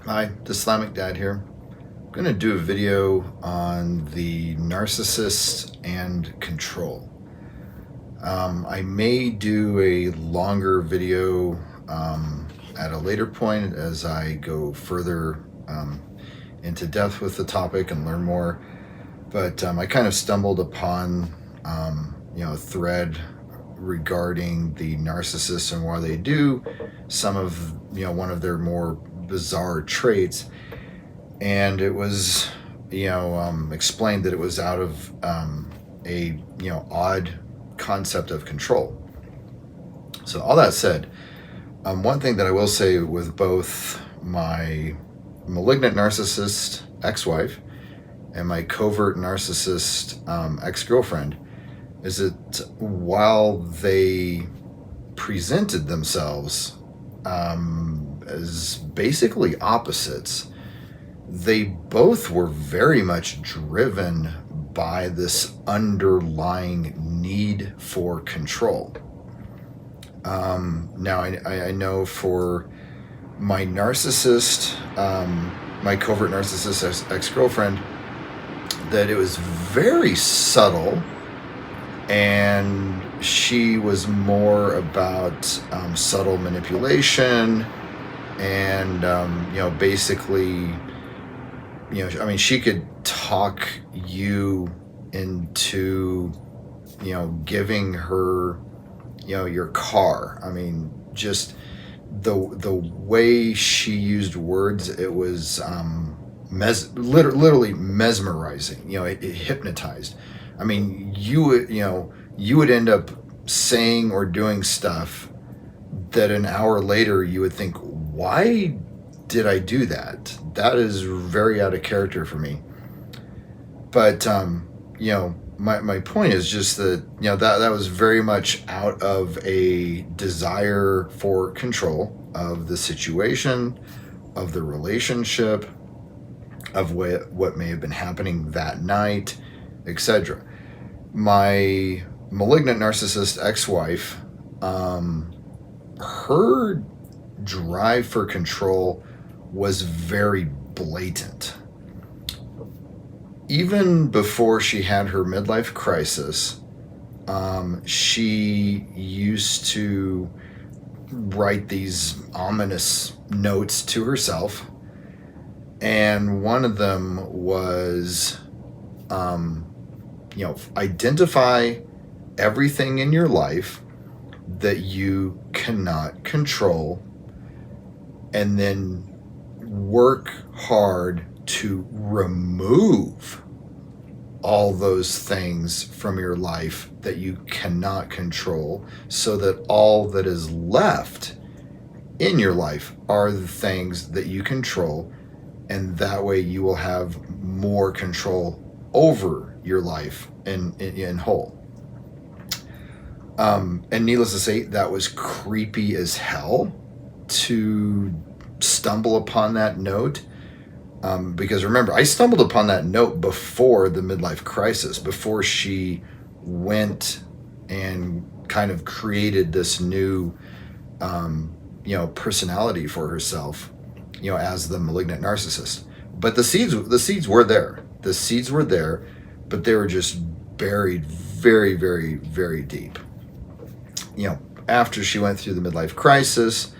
Hi, the Islamic Dad here. I'm going to do a video on the narcissist and control. I may do a longer video at a later point as I go further into depth with the topic and learn more. But I kind of stumbled upon a thread regarding the narcissists and why they do some of one of their more bizarre traits, and it was explained that it was out of a odd concept of control. So all that said, one thing that I will say with both my malignant narcissist ex-wife and my covert narcissist ex-girlfriend is that while they presented themselves as basically opposites, they both were very much driven by this underlying need for control. Now, I know for my narcissist, my covert narcissist ex-girlfriend, that it was very subtle, and she was more about subtle manipulation and basically she could talk you into giving her your car. Just the way she used words, it was literally mesmerizing. It hypnotized. You would end up saying or doing stuff that an hour later you would think, why did I do that? That is very out of character for me. But my point is just that that was very much out of a desire for control of the situation, of the relationship, of what may have been happening that night, etc. My malignant narcissist ex-wife, her drive for control was very blatant. Even before she had her midlife crisis, she used to write these ominous notes to herself, and one of them was identify everything in your life that you cannot control, and then work hard to remove all those things from your life that you cannot control, so that all that is left in your life are the things that you control, and that way you will have more control over your life in whole. And needless to say, that was creepy as hell to stumble upon that note. Because remember, I stumbled upon that note before the midlife crisis, before she went and kind of created this new, personality for herself, as the malignant narcissist. But the seeds were there. The seeds were there, but they were just buried very, very, very deep. After she went through the midlife crisis,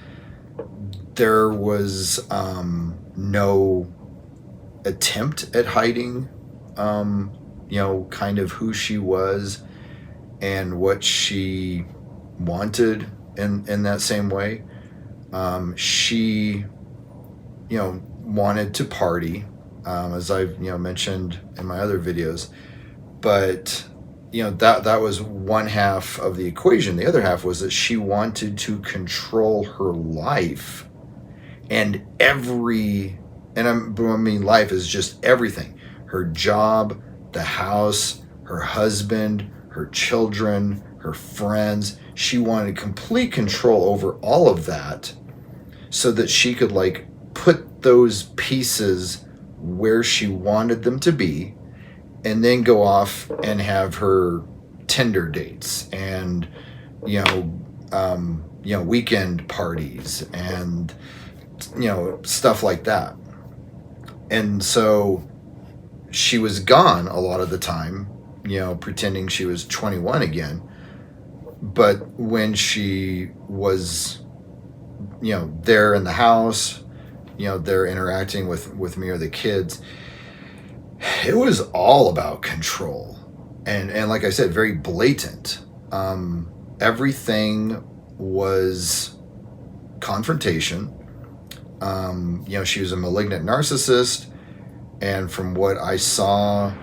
there was no attempt at hiding, kind of who she was and what she wanted in that same way. She, wanted to party, as I've, mentioned in my other videos, but that was one half of the equation. The other half was that she wanted to control her life, and life is just everything. Her job, the house, her husband, her children, her friends. She wanted complete control over all of that, so that she could put those pieces where she wanted them to be, and then go off and have her Tinder dates and weekend parties and stuff like that. And so she was gone a lot of the time, pretending she was 21 again. But when she was, there in the house, they're interacting with me or the kids, it was all about control. And like I said, very blatant. Everything was confrontation. She was a malignant narcissist. And from what I saw,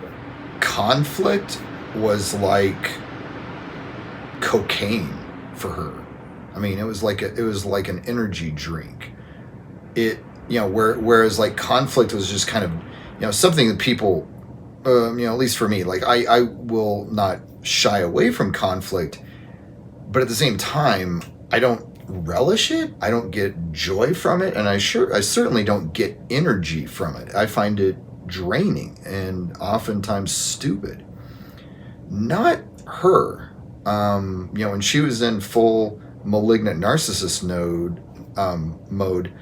conflict was like cocaine for her. I mean, it was like an energy drink. Whereas like conflict was just kind of, something that people, at least for me, like I will not shy away from conflict, but at the same time, I don't relish it. I don't get joy from it, and I certainly don't get energy from it. I find it draining and oftentimes stupid. Not her. When she was in full malignant narcissist mode,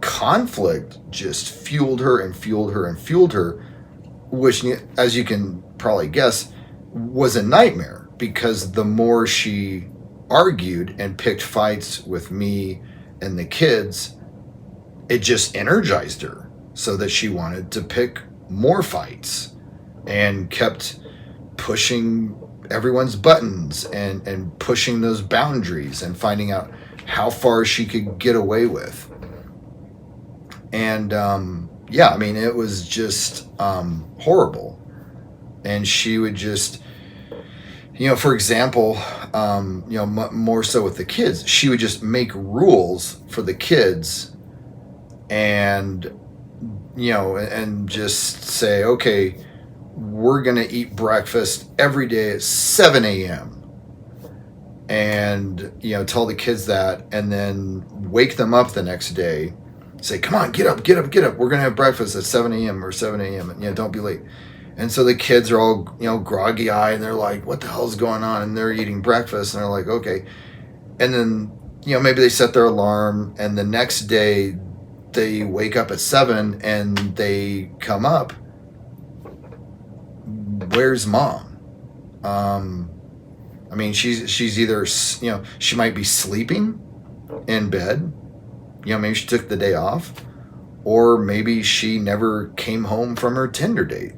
conflict just fueled her and fueled her and fueled her, which, as you can probably guess, was a nightmare, because the more she argued and picked fights with me and the kids, it just energized her so that she wanted to pick more fights and kept pushing everyone's buttons and pushing those boundaries and finding out how far she could get away with. And it was just horrible. And she would just, for example, more so with the kids, she would just make rules for the kids and just say, okay, we're going to eat breakfast every day at 7 a.m. And, tell the kids that, and then wake them up the next day, say, come on, get up. We're going to have breakfast at 7 a.m. or 7 a.m. And, don't be late. And so the kids are all, groggy eyed, and they're like, what the hell's going on? And they're eating breakfast, and they're like, okay. And then, maybe they set their alarm, and the next day they wake up at 7 and they come up. Where's mom? She's either, she might be sleeping in bed. Maybe she took the day off, or maybe she never came home from her Tinder date.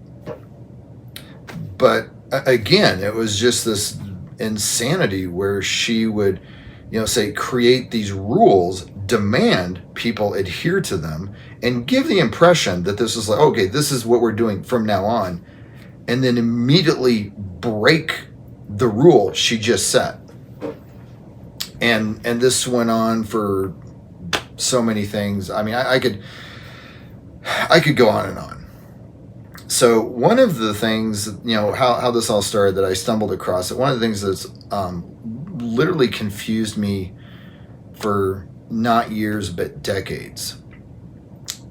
But again, it was just this insanity where she would, say, create these rules, demand people adhere to them, and give the impression that this is like, okay, this is what we're doing from now on, and then immediately break the rule she just set. And this went on for so many things. I mean, I could go on and on. So one of the things, how this all started, that I stumbled across it, one of the things that's literally confused me for not years but decades,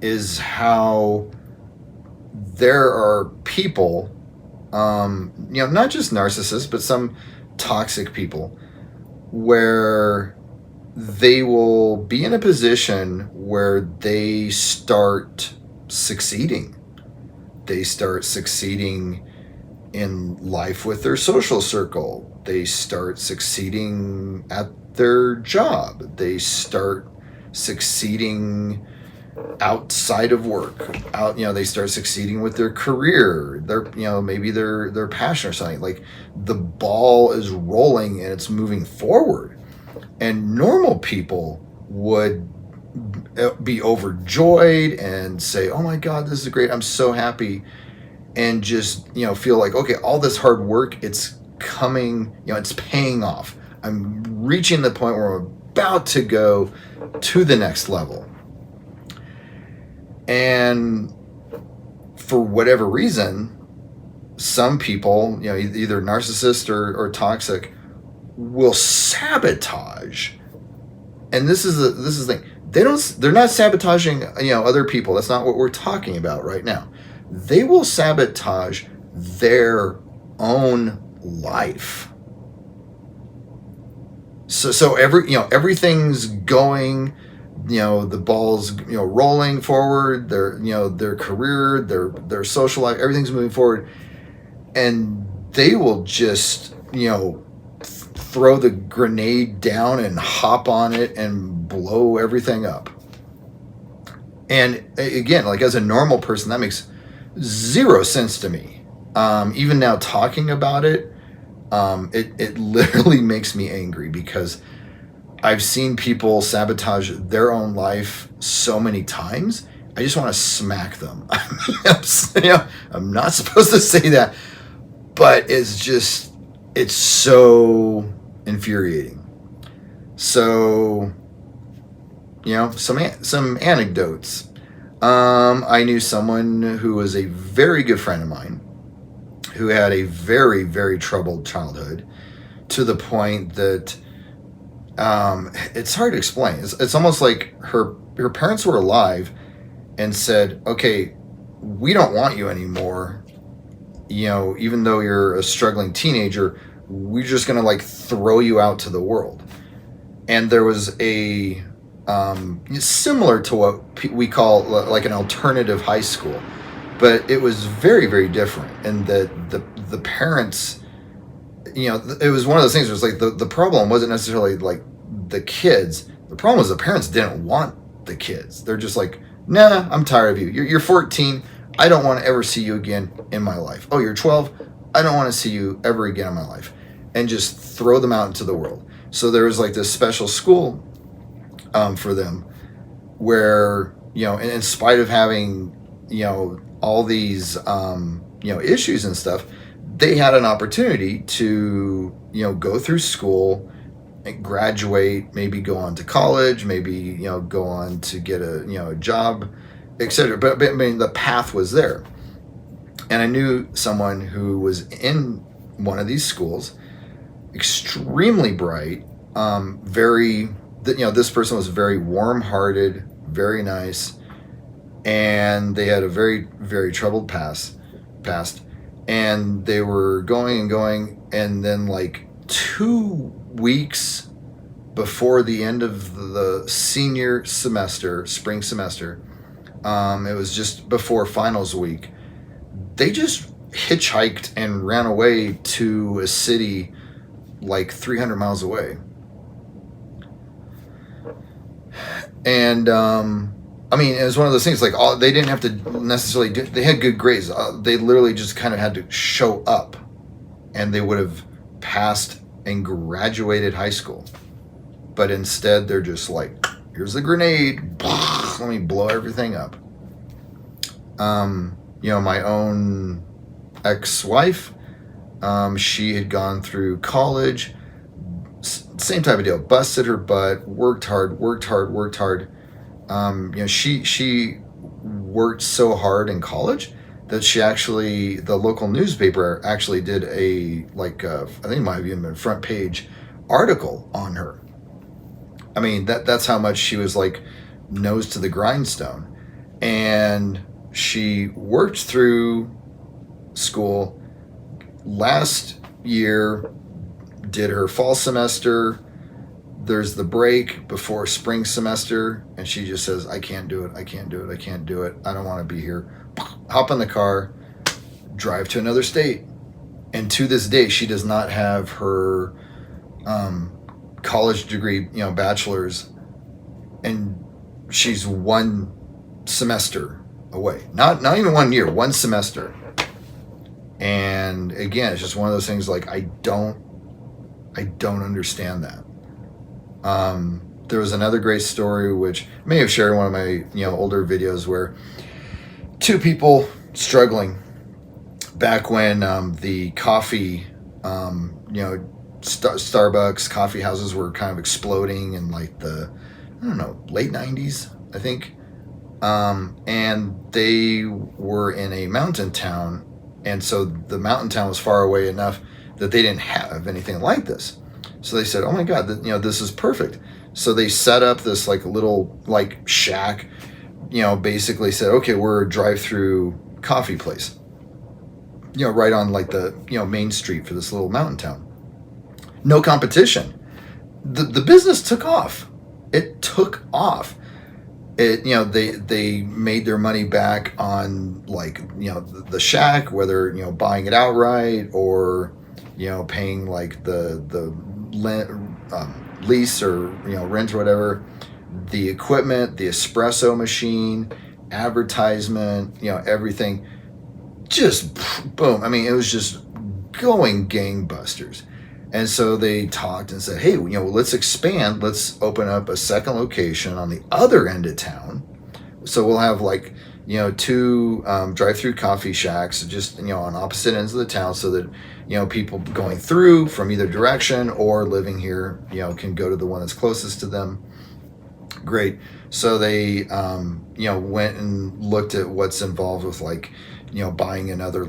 is how there are people, not just narcissists, but some toxic people, where they will be in a position where they start succeeding. They start succeeding in life with their social circle. They start succeeding at their job. They start succeeding outside of work. They start succeeding with their career. Maybe their passion or something. Like, the ball is rolling and it's moving forward. And normal people would be overjoyed and say, oh my God, this is great. I'm so happy. And just, feel like, okay, all this hard work, it's coming, it's paying off. I'm reaching the point where I'm about to go to the next level. And for whatever reason, some people, either narcissist or toxic, will sabotage. And this is the thing. They're not sabotaging, other people. That's not what we're talking about right now. They will sabotage their own life. So everything's going the ball's, rolling forward, their career, their social life, everything's moving forward, and they will just, throw the grenade down and hop on it and blow everything up. And again, like as a normal person, that makes zero sense to me. Even now talking about it, it literally makes me angry, because I've seen people sabotage their own life so many times. I just want to smack them. I'm not supposed to say that, but it's so infuriating. So, some anecdotes. I knew someone who was a very good friend of mine who had a very, very troubled childhood, to the point that it's hard to explain. It's almost like her parents were alive and said, okay, we don't want you anymore. Even though you're a struggling teenager, we're just going to like throw you out to the world. And there was a similar to what we call like an alternative high school, but it was very, very different. And the parents, it was one of those things where it's like the problem wasn't necessarily like the kids. The problem was the parents didn't want the kids. They're just like, nah, I'm tired of you. You're 14. I don't want to ever see you again in my life. Oh, you're 12. I don't want to see you ever again in my life. And just throw them out into the world. So there was like this special school for them where, in spite of having, all these, issues and stuff, they had an opportunity to, go through school, graduate, maybe go on to college, maybe, go on to get a job, etc. But I mean, the path was there. And I knew someone who was in one of these schools, extremely bright, this person was very warm-hearted, very nice, and they had a very, very troubled past, and they were going and going, and then like 2 weeks before the end of the senior semester, spring semester, it was just before finals week, they just hitchhiked and ran away to a city like 300 miles away. And I mean, it was one of those things, like, they didn't have to necessarily they had good grades. They literally just kind of had to show up, and they would have passed and graduated high school. But instead, they're just like, here's the grenade, let me blow everything up. My own ex-wife, she had gone through college, same type of deal, busted her butt, worked hard. She worked so hard in college that the local newspaper actually did I think it might have even been a front page article on her. I mean, that's how much she was like nose to the grindstone. And she worked through school. Last year, did her fall semester. There's the break before spring semester, and she just says, I can't do it. I don't want to be here. Hop in the car, drive to another state. And to this day, she does not have her college degree, bachelor's, and she's 1 semester away. Not even 1 year, 1 semester. And again, it's just one of those things, like, I don't understand that. There was another great story, which I may have shared in one of my, older videos, where 2 people struggling back when the coffee, Starbucks coffee houses were kind of exploding in like the, late 90s, I think. And they were in a mountain town. And so the mountain town was far away enough that they didn't have anything like this. So they said, oh my God, this is perfect. So they set up this like little like shack, basically said, okay, we're a drive-through coffee place, right on like the, main street for this little mountain town. No competition. The business took off. It took off. they made their money back on, like, the shack, whether, buying it outright or, paying like the lease or, rent or whatever, the equipment, the espresso machine, advertisement, everything, just boom. I mean, it was just going gangbusters. And so they talked and said, hey, let's expand. Let's open up a second location on the other end of town. So we'll have, like, two drive-through coffee shacks just, on opposite ends of the town, so that, people going through from either direction or living here, can go to the one that's closest to them. Great. So they, went and looked at what's involved with, like, buying another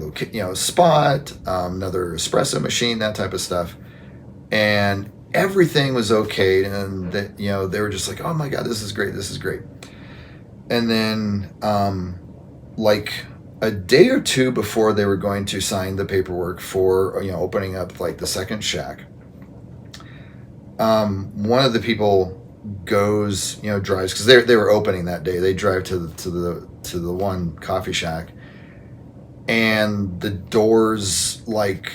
spot, another espresso machine, that type of stuff. And everything was okay. And that, they were just like, oh my God, this is great. This is great. And then, like a day or two before they were going to sign the paperwork for, opening up, like, the second shack, one of the people goes, drives, because they were opening that day. They drive to the one coffee shack, and the doors, like,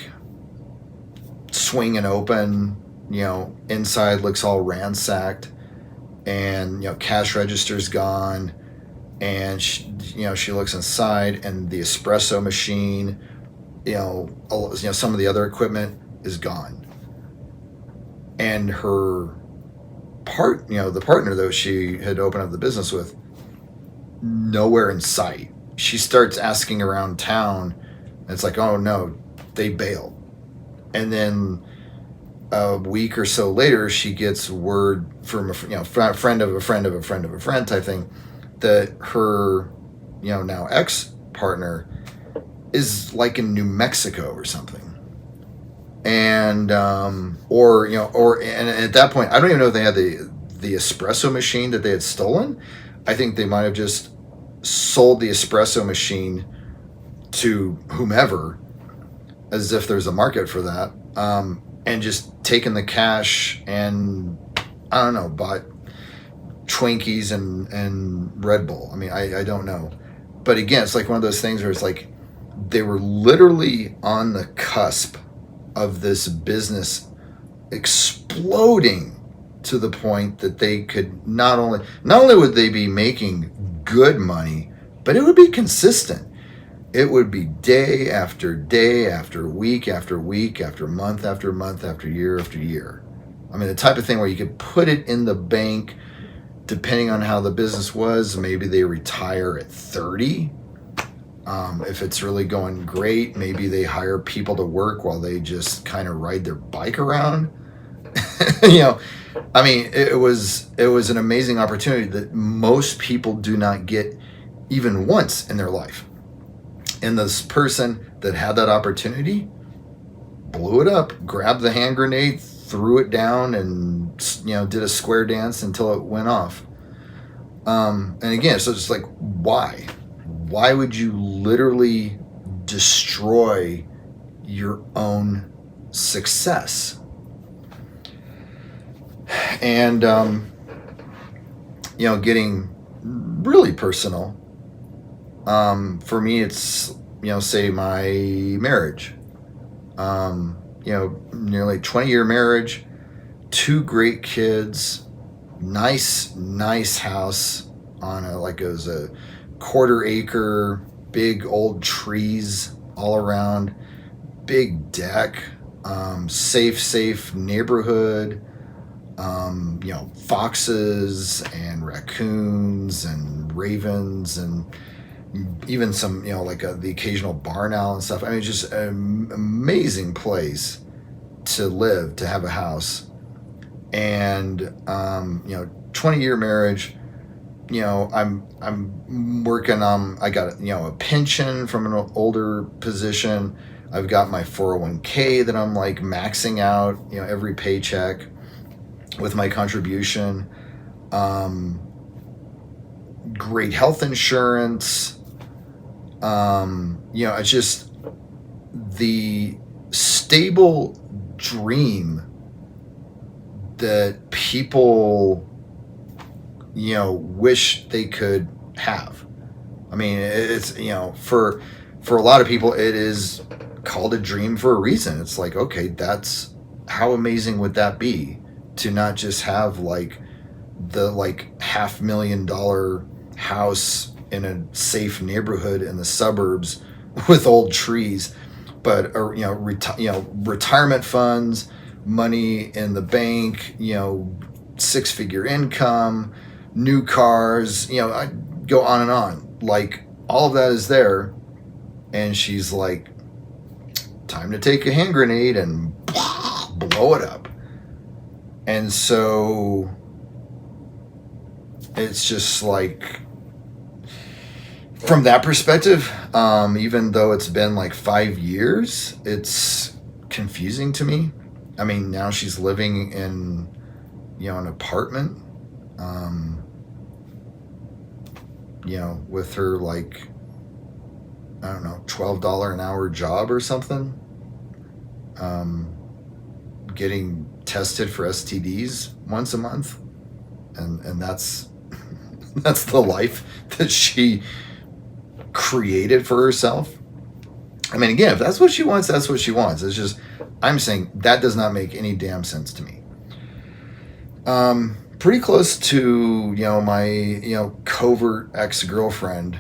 swinging open. Inside looks all ransacked, and cash register's gone, and she looks inside, and the espresso machine, some of the other equipment is gone, and her the partner, though, she had opened up the business with, nowhere in sight. She starts asking around town, and it's like, oh no, they bailed. And then a week or so later, she gets word from a friend of a friend of a friend of a friend type thing, that her now ex-partner is, like, in New Mexico or something. And or at that point, I don't even know if they had the espresso machine that they had stolen. I think they might have just sold the espresso machine to whomever, as if there's a market for that, and just taken the cash and, I don't know, bought Twinkies and Red Bull. I mean, I don't know. But again, it's like one of those things where it's like they were literally on the cusp of this business exploding to the point that they could not only would they be making good money, but it would be consistent. It would be day after day after week after week after month after month after year after year. I mean, the type of thing where you could put it in the bank, depending on how the business was. Maybe they retire at 30. If it's really going great, maybe they hire people to work while they just kind of ride their bike around. I mean, it was an amazing opportunity that most people do not get even once in their life. And this person that had that opportunity blew it up, grabbed the hand grenade, threw it down, and did a square dance until it went off. And again, so it's like, why? Why would you literally destroy your own success? And getting really personal, for me, it's say my marriage. Nearly 20-year marriage, 2 great kids, nice house on it was a 1/4 acre, big old trees all around, big deck, safe neighborhood, foxes and raccoons and ravens and even some, the occasional barn owl and stuff. I mean, just an amazing place to live, to have a house. And 20-year marriage. I'm working on. I got a pension from an older position. I've got my 401k that I'm like maxing out, every paycheck with my contribution. Great health insurance. It's just the stable dream that people wish they could have. I mean, it's, for a lot of people, it is called a dream for a reason. It's like, okay, that's, how amazing would that be to not just have like the like $500,000 house in a safe neighborhood in the suburbs with old trees, but retirement funds, money in the bank, 6-figure income, new cars, I go on and on. Like, all of that is there, and she's like, time to take a hand grenade and blow it up. And so it's just like, from that perspective, even though it's been like 5 years, it's confusing to me. I mean, now she's living in, an apartment, with her, like, I don't know, $12 an hour job or something, getting tested for STDs once a month. And that's, that's the life that she created for herself. I mean, again, if that's what she wants, that's what she wants. It's just, I'm saying that does not make any damn sense to me. Pretty close to, my, covert ex-girlfriend,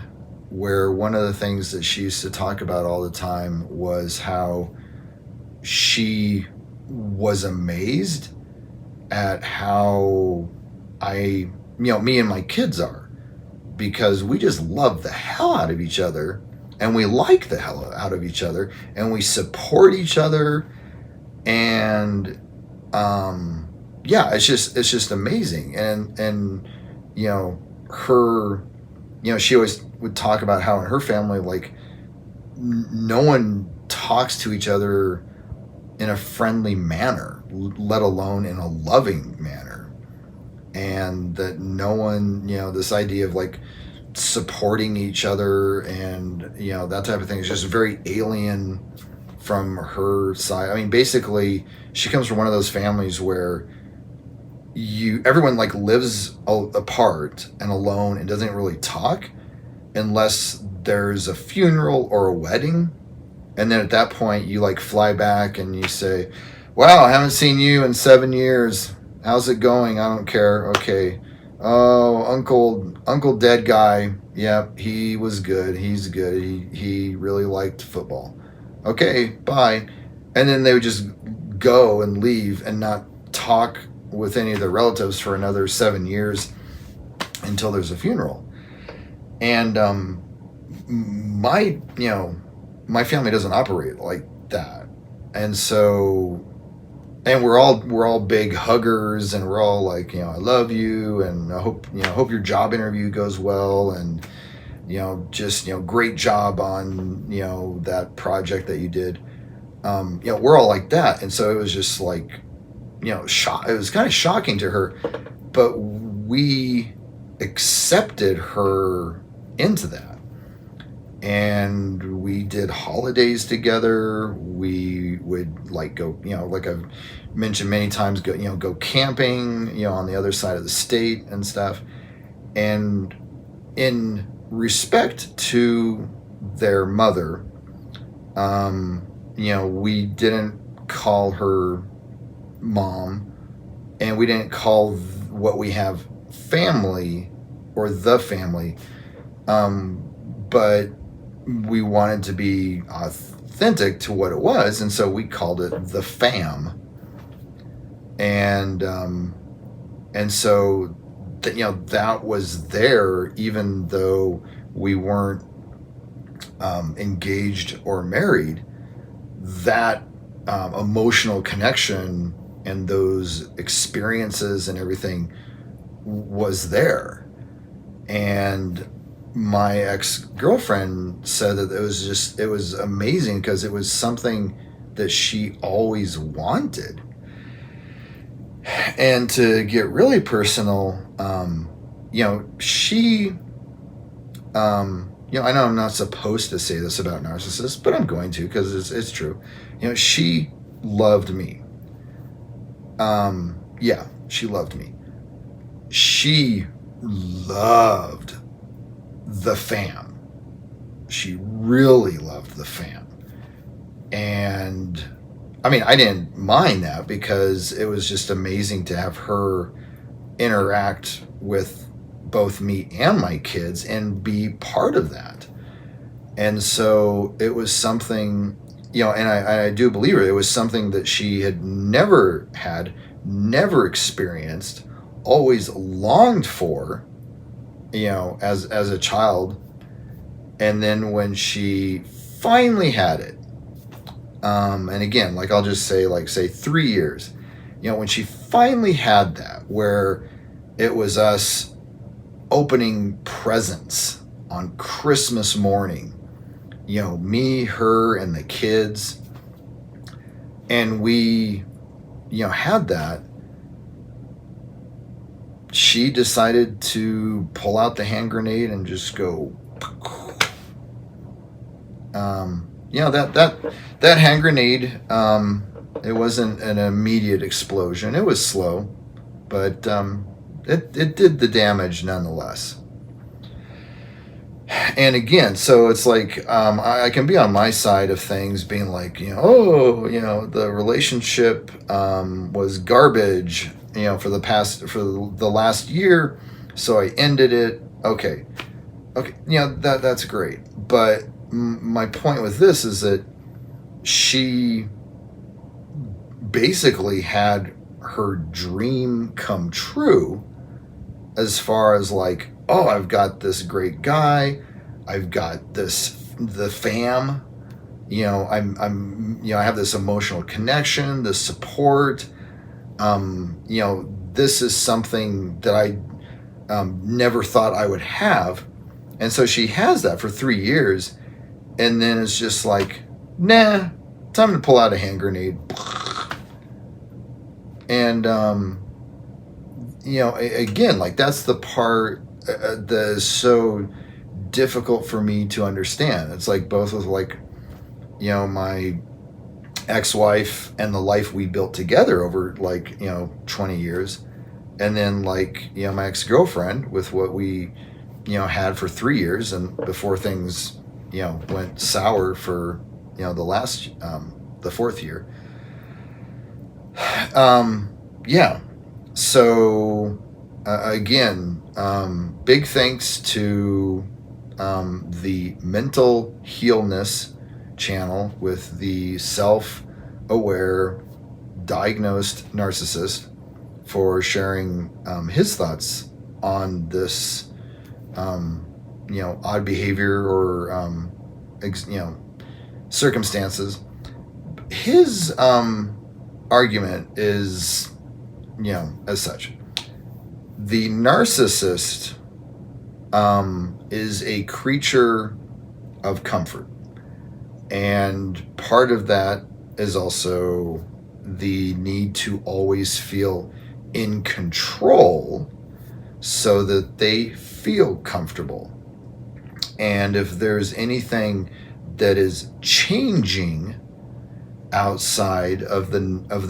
where one of the things that she used to talk about all the time was how she was amazed at how me and my kids are, because we just love the hell out of each other, and we like the hell out of each other, and we support each other, and it's just amazing. And her, she always would talk about how in her family, like, no one talks to each other in a friendly manner, let alone in a loving manner. And that no one, this idea of like supporting each other and, that type of thing is just very alien from her side. I mean, basically, she comes from one of those families where everyone like lives apart and alone and doesn't really talk unless there's a funeral or a wedding. And then at that point, you like fly back and you say, wow, I haven't seen you in 7 years. How's it going? I don't care. Okay. Oh, Uncle dead guy. Yep, he was good. He's good. He really liked football. Okay, bye. And then they would just go and leave and not talk with any of their relatives for another 7 years until there's a funeral. And my family doesn't operate like that. And so, and we're all big huggers, and we're all like, I love you, and I hope your job interview goes well, and just great job on that project that you did. We're all like that. And so it was just like, it was kind of shocking to her, but we accepted her into that. And we did holidays together. We would like go, like I've mentioned many times, go camping, on the other side of the state and stuff. And in respect to their mother, we didn't call her mom, and we didn't call what we have family or the family, but we wanted to be authentic to what it was, and so we called it the fam. And so that was there, even though we weren't engaged or married. That emotional connection and those experiences and everything was there. And my ex-girlfriend said that it was amazing because it was something that she always wanted. And to get really personal, she, I know I'm not supposed to say this about narcissists, but I'm going to, because it's true. She loved me. She loved me. She loved the fam. She really loved the fam. And I mean, I didn't mind that because it was just amazing to have her interact with both me and my kids and be part of that. And so it was something, and I do believe it was something that she had never had, never experienced, always longed for, as a child. And then when she finally had it, and again, like I'll just say, say 3 years, when she finally had that, where it was us opening presents on Christmas morning, me, her, and the kids, and we, had that, she decided to pull out the hand grenade and just go, that hand grenade, it wasn't an immediate explosion. It was slow, but it did the damage nonetheless. And again, so it's like I can be on my side of things, being like, the relationship was garbage, for the last year, so I ended it. Okay, that's great. But my point with this is that she basically had her dream come true, as far as like, oh, I've got this great guy, I've got the fam, I have this emotional connection, this support, this is something that I never thought I would have. And so she has that for 3 years, and then it's just like, nah, time to pull out a hand grenade. And again, like, that's the part that is so difficult for me to understand. It's like, both with like, my ex-wife and the life we built together over 20 years, and then like, my ex-girlfriend with what we had for 3 years, and before things went sour for the 4th year. So again, big thanks to the Mental Healness channel with the self-aware diagnosed narcissist for sharing his thoughts on this odd behavior or circumstances. His argument is as such: the narcissist is a creature of comfort, and part of that is also the need to always feel in control so that they feel comfortable. And if there's anything that is changing outside of the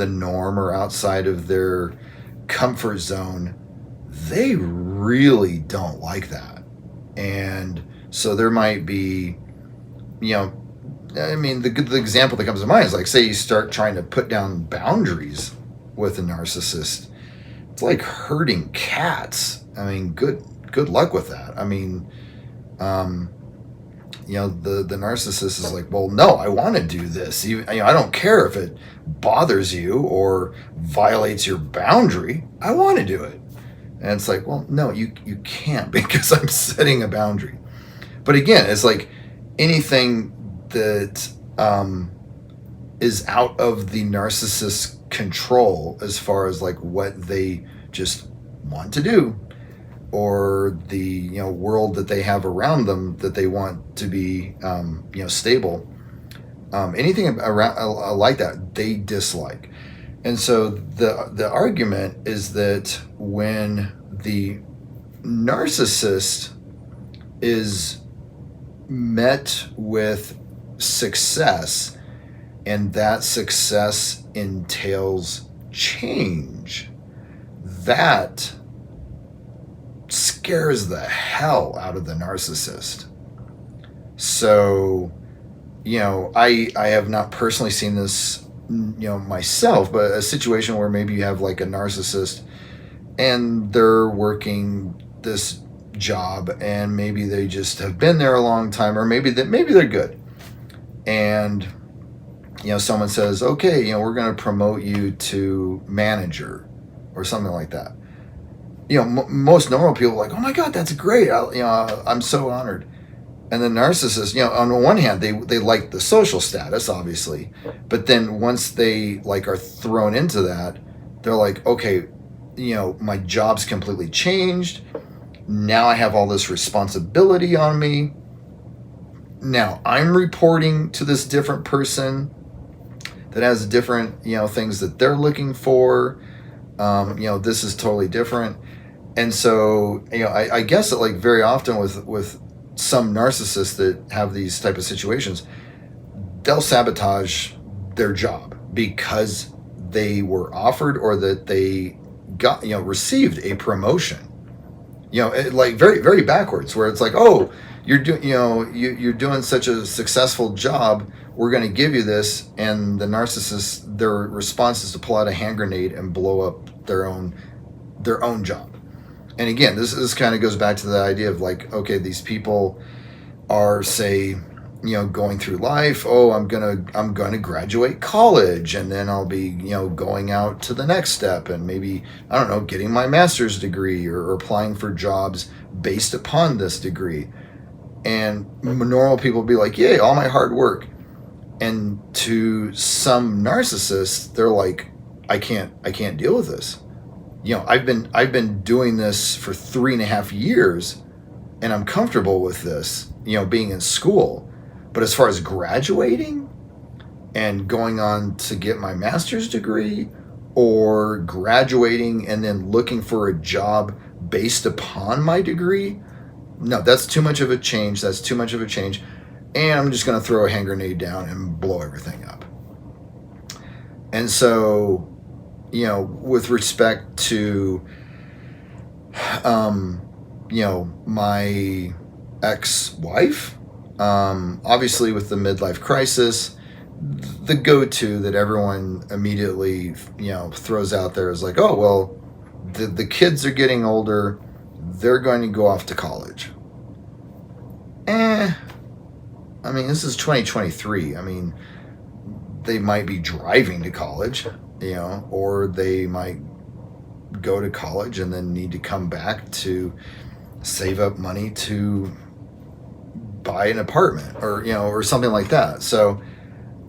norm or outside of their comfort zone, they really don't like that. And so there might be, the example that comes to mind is like, say you start trying to put down boundaries with a narcissist. It's like herding cats. I mean, good luck with that. I mean, the narcissist is like, well, no, I want to do this. I don't care if it bothers you or violates your boundary. I want to do it. And it's like, well, no, you can't, because I'm setting a boundary. But again, it's like anything that is out of the narcissist's control, as far as like what they just want to do, or the world that they have around them that they want to be stable, anything around like that they dislike. And so the argument is that when the narcissist is met with success, and that success entails change, that scares the hell out of the narcissist. So, I have not personally seen this, myself, but a situation where maybe you have like a narcissist and they're working this job and maybe they just have been there a long time, or maybe they're good. And, someone says, okay, we're going to promote you to manager or something like that. Most normal people are like, oh my God, that's great. I'm so honored. And the narcissist, on the one hand, they like the social status, obviously. But then once they are thrown into that, they're like, okay, my job's completely changed. Now I have all this responsibility on me. Now I'm reporting to this different person that has different, things that they're looking for. This is totally different. And so, I guess that very often with some narcissists that have these type of situations, they'll sabotage their job because they were offered or that they got, received a promotion. Very, very backwards, where it's like, oh, you're doing, you're doing such a successful job, we're going to give you this, and the narcissist, their response is to pull out a hand grenade and blow up their own job. And again, this kind of goes back to the idea of okay, these people are, say, going through life. Oh, I'm gonna graduate college, and then I'll be, going out to the next step, and maybe, I don't know, getting my master's degree or applying for jobs based upon this degree. And normal people will be like, yay, all my hard work. And to some narcissists, they're like, I can't deal with this. I've been doing this for 3.5 years, and I'm comfortable with this, being in school. But as far as graduating and going on to get my master's degree, or graduating and then looking for a job based upon my degree, no, that's too much of a change. That's too much of a change. And I'm just going to throw a hand grenade down and blow everything up. And so, with respect to, my ex-wife, obviously with the midlife crisis, the go-to that everyone immediately, throws out there is like, oh, well, the kids are getting older, they're going to go off to college. I mean, this is 2023. I mean, they might be driving to college, or they might go to college and then need to come back to save up money to buy an apartment, or something like that. So,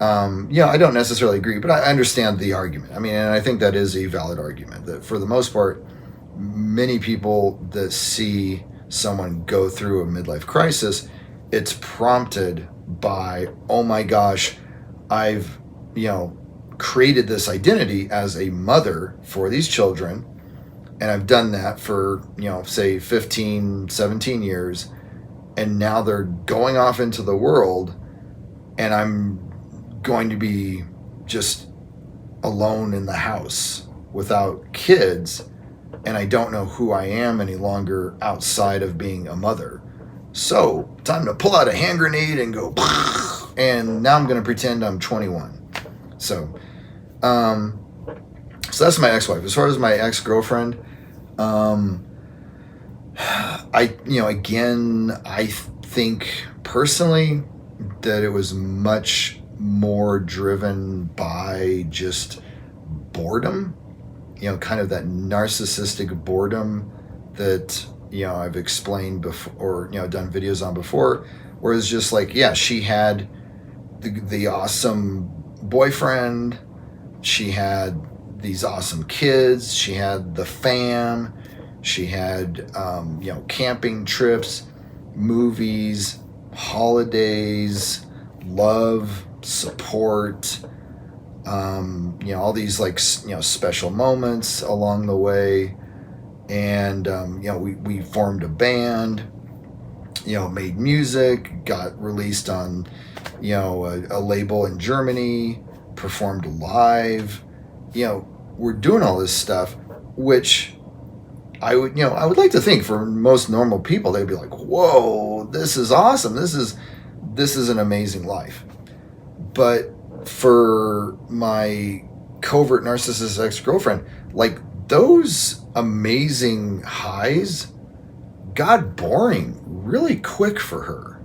I don't necessarily agree, but I understand the argument. I mean, and I think that is a valid argument, that for the most part, many people that see someone go through a midlife crisis, it's prompted by, oh my gosh, I've, created this identity as a mother for these children, and I've done that for, say 15, 17 years, and now they're going off into the world, and I'm going to be just alone in the house without kids, and I don't know who I am any longer outside of being a mother. So, time to pull out a hand grenade and go, and now I'm going to pretend I'm 21. So that's my ex-wife. As far as my ex-girlfriend, I think personally that it was much more driven by just boredom, kind of that narcissistic boredom that, I've explained before, or, done videos on before, where it's just like, yeah, she had the awesome boyfriend, she had these awesome kids, she had the fam, she had, camping trips, movies, holidays, love, support, all these special moments along the way. And, we formed a band, made music, got released on, a label in Germany, performed live, we're doing all this stuff, which I would, I would like to think for most normal people, they'd be like, whoa, this is awesome. This is an amazing life. But for my covert narcissist ex-girlfriend, like, those amazing highs got boring really quick for her.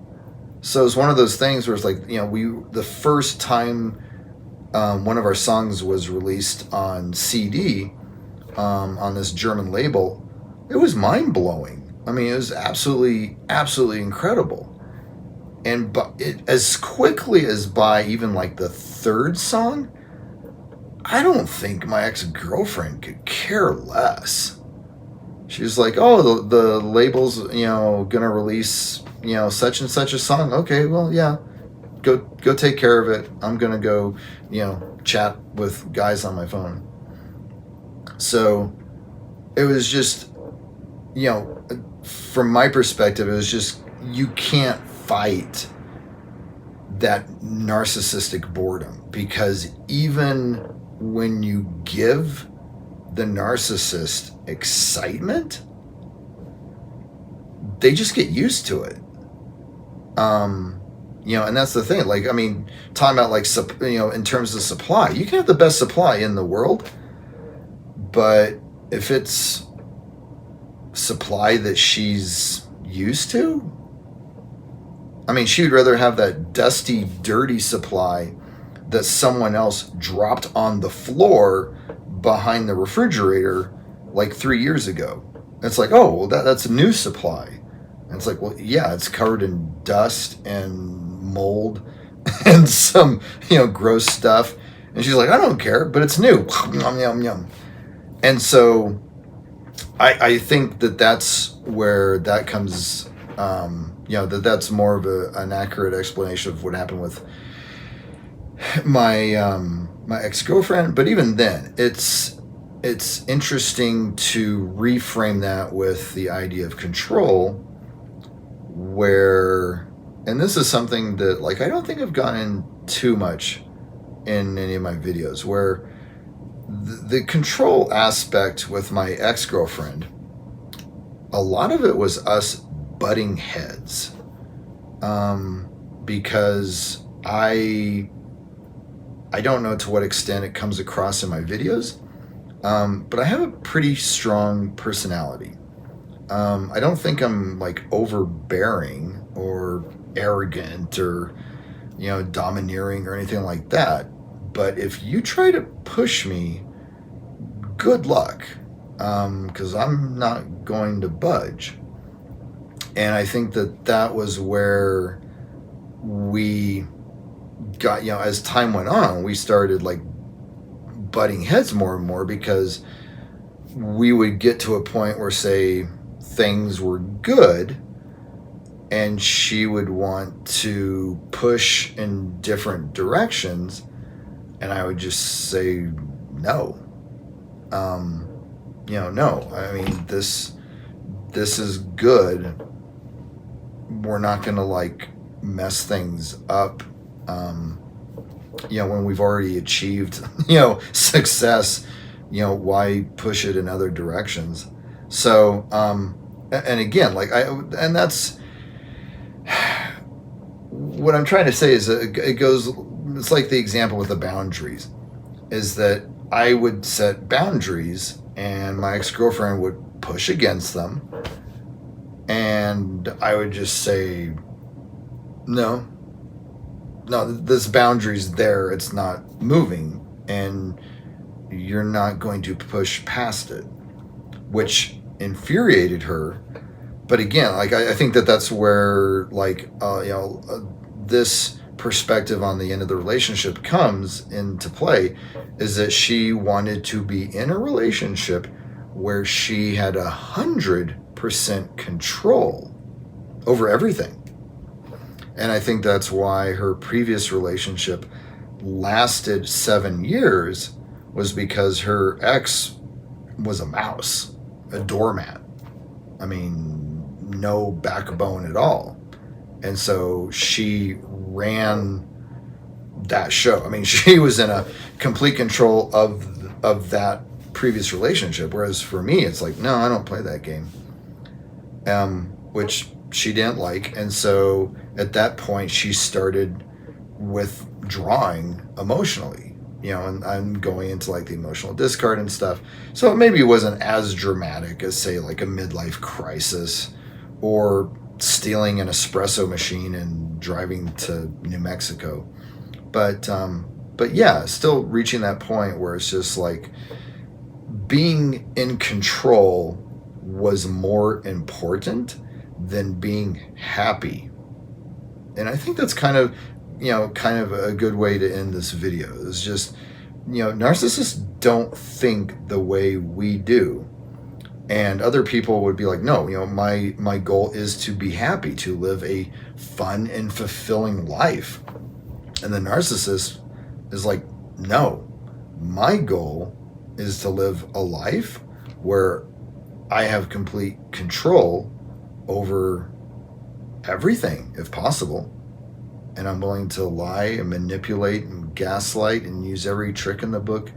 So it's one of those things where it's like, the first time one of our songs was released on CD on this German label, it was mind-blowing. I mean, it was absolutely, absolutely incredible. And as quickly as by even like the third song, I don't think my ex-girlfriend could care less. She was like, oh, the label's, gonna release, such and such a song. Okay, well, yeah, go take care of it. I'm gonna go, chat with guys on my phone. So it was just, from my perspective, it was just, you can't fight that narcissistic boredom, because even when you give the narcissist excitement, they just get used to it. And that's the thing. Like, I mean, talking about like, in terms of supply, you can have the best supply in the world, but if it's supply that she's used to, I mean, she would rather have that dusty, dirty supply that someone else dropped on the floor behind the refrigerator like 3 years ago. It's like, oh, well, that's a new supply. And it's like, well, yeah, it's covered in dust and mold and some, gross stuff. And she's like, I don't care, but it's new. Yum, yum, yum. And so I think that's where that comes, that's more of an accurate explanation of what happened with my my ex-girlfriend. But even then, it's interesting to reframe that with the idea of control, where, and this is something that, like, I don't think I've gone in too much in any of my videos, where the control aspect with my ex-girlfriend, a lot of it was us butting heads, because I don't know to what extent it comes across in my videos, but I have a pretty strong personality. I don't think I'm like overbearing or arrogant or, domineering or anything like that. But if you try to push me, good luck, because I'm not going to budge. And I think that was where we got, as time went on, we started like butting heads more and more, because we would get to a point where, say, things were good and she would want to push in different directions, and I would just say no. No. I mean, this is good. We're not gonna like mess things up. When we've already achieved, success, why push it in other directions? So, and again, like and that's what I'm trying to say is it's like the example with the boundaries, is that I would set boundaries and my ex-girlfriend would push against them, and I would just say, no, this boundary's there, it's not moving, and you're not going to push past it, which infuriated her. But again, like, I think that's where, like, this perspective on the end of the relationship comes into play, is that she wanted to be in a relationship where she had 100% control over everything. And I think that's why her previous relationship lasted 7 years, was because her ex was a mouse, a doormat. I mean, no backbone at all. And so she ran that show. I mean, she was in a complete control of that previous relationship. Whereas for me, it's like, no, I don't play that game. Which she didn't like. And so at that point, she started withdrawing emotionally, and I'm going into like the emotional discard and stuff. So maybe it wasn't as dramatic as, say, like a midlife crisis or stealing an espresso machine and driving to New Mexico. But yeah, still reaching that point where it's just like being in control was more important than being happy. And I think that's kind of a good way to end this video. It's just, narcissists don't think the way we do. And other people would be like, no, my goal is to be happy, to live a fun and fulfilling life. And the narcissist is like, no, my goal is to live a life where I have complete control over everything, if possible. And I'm willing to lie and manipulate and gaslight and use every trick in the book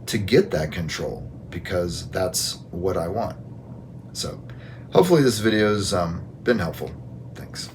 to get that control, because that's what I want. So hopefully this video has been helpful. Thanks.